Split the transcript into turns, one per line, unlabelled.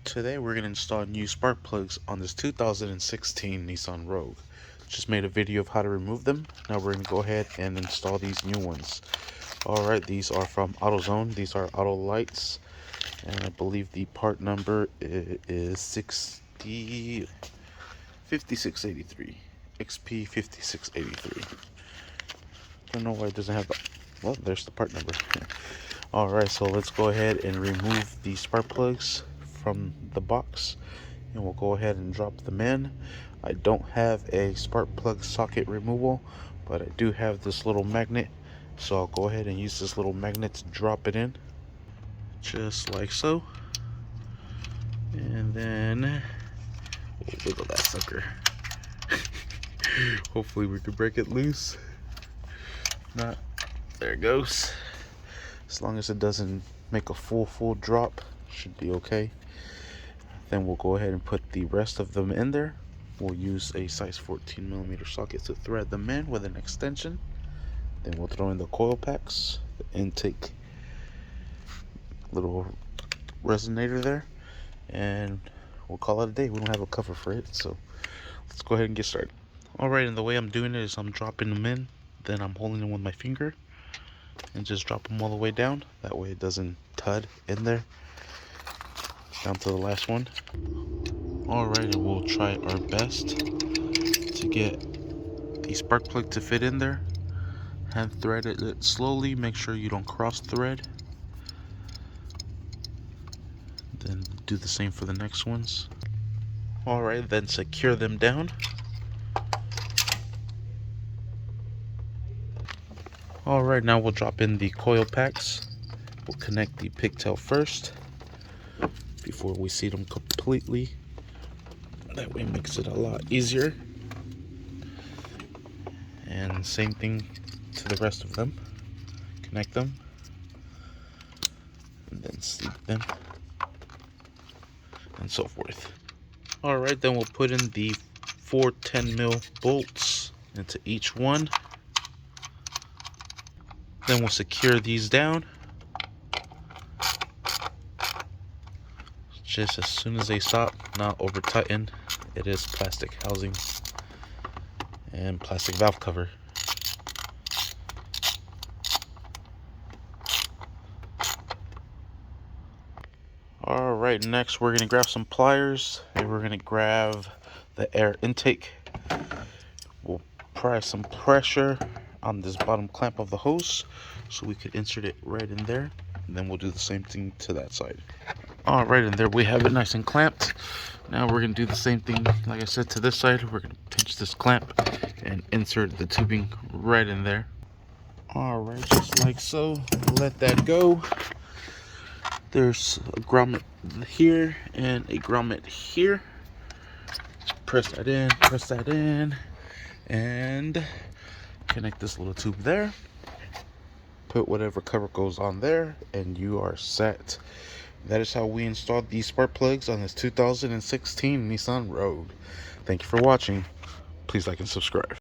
Today we're going to install new spark plugs on this 2016 Nissan Rogue. Just made a video of how to remove them. Now we're going to go ahead and install these new ones. Alright, these are from AutoZone. These are auto lights. And I believe the part number is 5683. XP5683. Don't know why it doesn't have the... Well, there's the part number. Alright, so let's go ahead and remove the spark plugs from the box, and we'll go ahead and drop them in. I don't have a spark plug socket removal, but I do have this little magnet, so I'll go ahead and use this little magnet to drop it in, just like so. And then wiggle that sucker. Hopefully we can break it loose. If not, there it goes. As long as it doesn't make a full drop, should be okay. Then we'll go ahead and put the rest of them in there. We'll use a size 14mm socket to thread them in with an extension. Then we'll throw in the coil packs, the intake little resonator there, and we'll call it a day. We don't have a cover for it, so let's go ahead and get started. Alright, and the way I'm doing it is I'm dropping them in, then I'm holding them with my finger and just drop them all the way down. That way it doesn't tud in there. Down to the last one. Alright, and we'll try our best to get the spark plug to fit in there. Hand thread it slowly, make sure you don't cross thread. Then do the same for the next ones. Alright, then secure them down. Alright, now we'll drop in the coil packs. We'll connect the pigtail first before we seat them completely. That way it makes it a lot easier. And same thing to the rest of them. Connect them and then seat them and so forth. Alright, then we'll put in the 4 10mm bolts into each one. Then we'll secure these down. Just as soon as they stop, not over tighten. It is plastic housing and plastic valve cover. Alright, next we're going to grab some pliers and we're going to grab the air intake. We'll apply some pressure on this bottom clamp of the hose so we could insert it right in there, and then we'll do the same thing to that side. Alright, and there we have it nice and clamped. Now we're going to do the same thing, like I said, to this side. We're going to pinch this clamp and insert the tubing right in there. Alright, just like so. Let that go. There's a grommet here and a grommet here. Press that in, and connect this little tube there. Put whatever cover goes on there, and you are set. That is how we installed these spark plugs on this 2016 Nissan Rogue. Thank you for watching. Please like and subscribe.